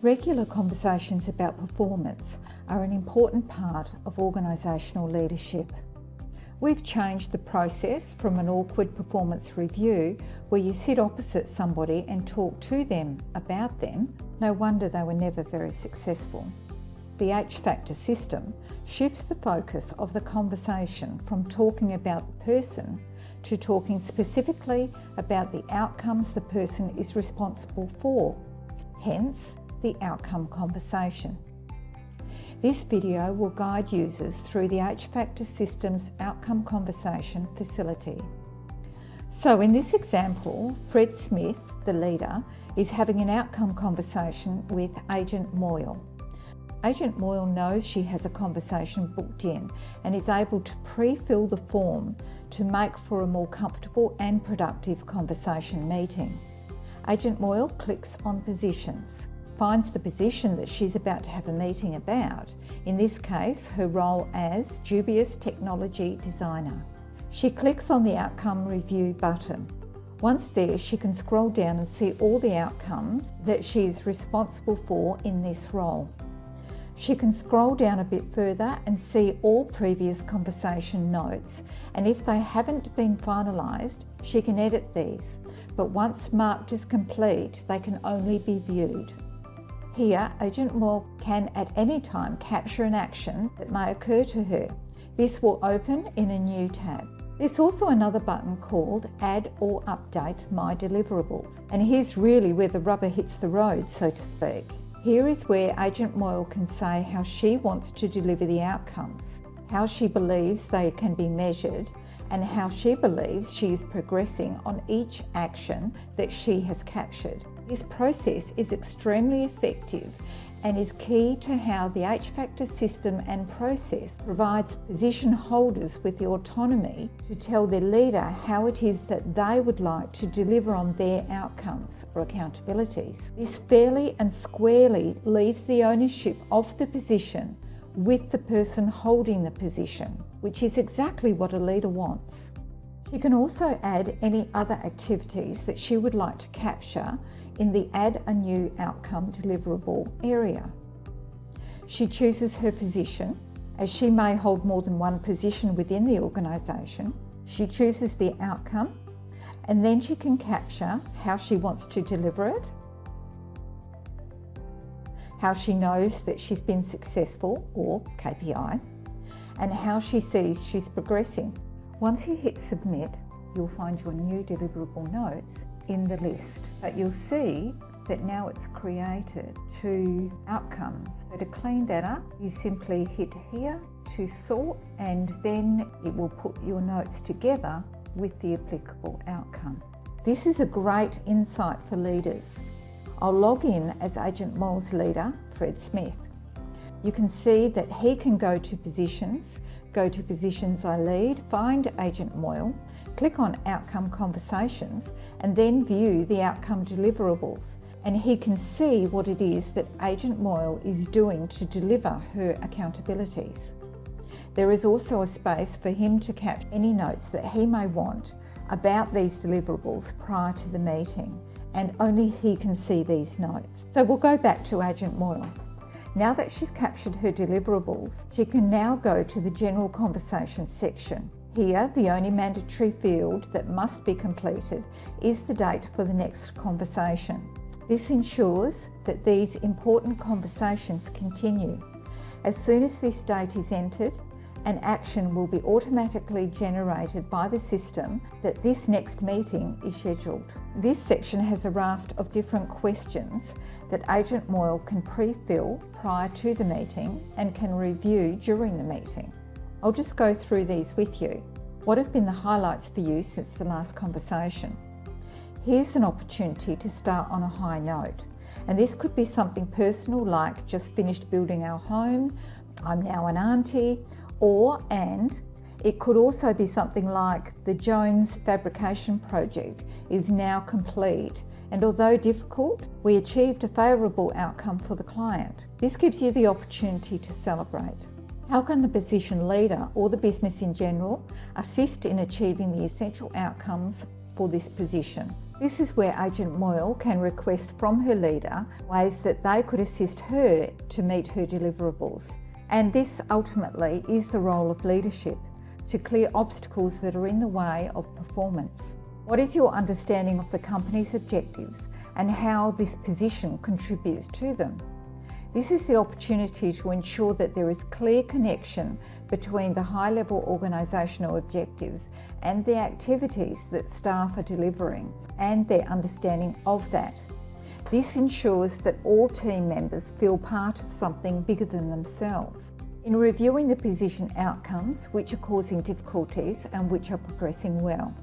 Regular conversations about performance are an important part of organisational leadership. We've changed the process from an awkward performance review where you sit opposite somebody and talk to them about them. No wonder they were never very successful. The H-Factor system shifts the focus of the conversation from talking about the person to talking specifically about the outcomes the person is responsible for, hence the outcome conversation. This video will guide users through the H-Factor system's outcome conversation facility. So in this example, Fred Smith, the leader, is having an outcome conversation with Agent Moyle. Agent Moyle knows she has a conversation booked in and is able to pre-fill the form to make for a more comfortable and productive conversation meeting. Agent Moyle clicks on Positions, finds the position that she's about to have a meeting about, in this case her role as Dubious Technology Designer. She clicks on the Outcome Review button. Once there, she can scroll down and see all the outcomes that she is responsible for in this role. She can scroll down a bit further and see all previous conversation notes, and if they haven't been finalised, she can edit these, but once marked as complete, they can only be viewed. Here, Agent Moyle can at any time capture an action that may occur to her. This will open in a new tab. There's also another button called Add or Update My Deliverables. And here's really where the rubber hits the road, so to speak. Here is where Agent Moyle can say how she wants to deliver the outcomes, how she believes they can be measured, and how she believes she is progressing on each action that she has captured. This process is extremely effective and is key to how the H-Factor system and process provides position holders with the autonomy to tell their leader how it is that they would like to deliver on their outcomes or accountabilities. This fairly and squarely leaves the ownership of the position with the person holding the position, which is exactly what a leader wants. She can also add any other activities that she would like to capture in the Add a New Outcome Deliverable area. She chooses her position, as she may hold more than one position within the organisation. She chooses the outcome, and then she can capture how she wants to deliver it, how she knows that she's been successful, or KPI, and how she sees she's progressing. Once you hit Submit, you'll find your new deliverable notes in the list, but you'll see that now it's created two outcomes. So to clean that up, you simply hit here to sort, and then it will put your notes together with the applicable outcome. This is a great insight for leaders. I'll log in as Agent Moyle's leader, Fred Smith. You can see that he can go to Positions I Lead, find Agent Moyle, click on Outcome Conversations, and then view the outcome deliverables. And he can see what it is that Agent Moyle is doing to deliver her accountabilities. There is also a space for him to capture any notes that he may want about these deliverables prior to the meeting, and only he can see these notes. So we'll go back to Agent Moyle. Now that she's captured her deliverables, she can now go to the General Conversation section. Here, the only mandatory field that must be completed is the date for the next conversation. This ensures that these important conversations continue. As soon as this date is entered, an action will be automatically generated by the system that this next meeting is scheduled. This section has a raft of different questions that Agent Moyle can pre-fill prior to the meeting and can review during the meeting. I'll just go through these with you. What have been the highlights for you since the last conversation? Here's an opportunity to start on a high note. And this could be something personal like just finished building our home, I'm now an auntie, and it could also be something like the Jones fabrication project is now complete, and although difficult, we achieved a favourable outcome for the client. This gives you the opportunity to celebrate. How can the position leader or the business in general assist in achieving the essential outcomes for this position? This is where Agent Moyle can request from her leader ways that they could assist her to meet her deliverables. And this ultimately is the role of leadership, to clear obstacles that are in the way of performance. What is your understanding of the company's objectives and how this position contributes to them? This is the opportunity to ensure that there is clear connection between the high-level organisational objectives and the activities that staff are delivering and their understanding of that. This ensures that all team members feel part of something bigger than themselves. In reviewing the position outcomes, which are causing difficulties and which are progressing well,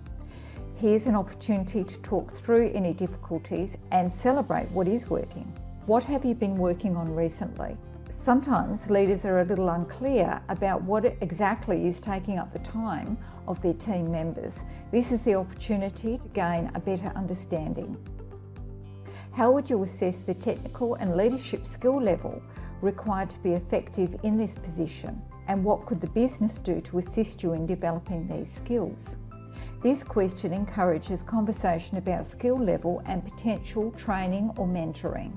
here's an opportunity to talk through any difficulties and celebrate what is working. What have you been working on recently? Sometimes leaders are a little unclear about what exactly is taking up the time of their team members. This is the opportunity to gain a better understanding. How would you assess the technical and leadership skill level required to be effective in this position? And what could the business do to assist you in developing these skills? This question encourages conversation about skill level and potential training or mentoring.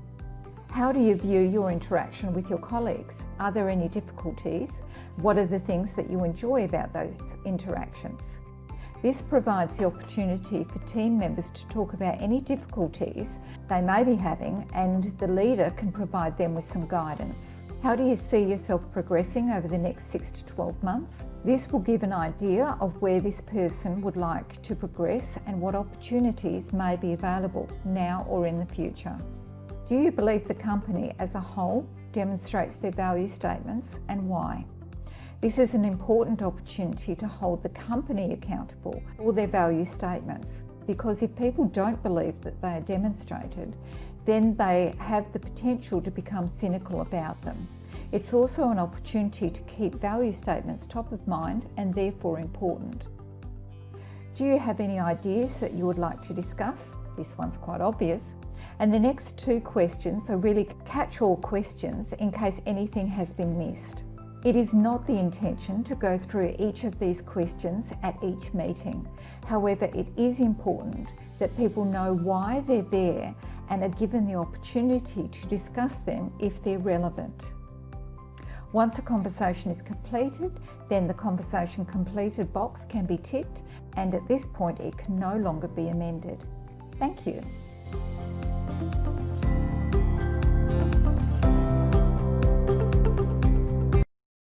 How do you view your interaction with your colleagues? Are there any difficulties? What are the things that you enjoy about those interactions? This provides the opportunity for team members to talk about any difficulties they may be having, and the leader can provide them with some guidance. How do you see yourself progressing over the next 6 to 12 months? This will give an idea of where this person would like to progress and what opportunities may be available now or in the future. Do you believe the company as a whole demonstrates their value statements, and why? This is an important opportunity to hold the company accountable for their value statements, because if people don't believe that they are demonstrated, then they have the potential to become cynical about them. It's also an opportunity to keep value statements top of mind and therefore important. Do you have any ideas that you would like to discuss? This one's quite obvious. And the next two questions are really catch-all questions in case anything has been missed. It is not the intention to go through each of these questions at each meeting. However, it is important that people know why they're there and are given the opportunity to discuss them if they're relevant. Once a conversation is completed, then the conversation completed box can be ticked, and at this point it can no longer be amended. Thank you.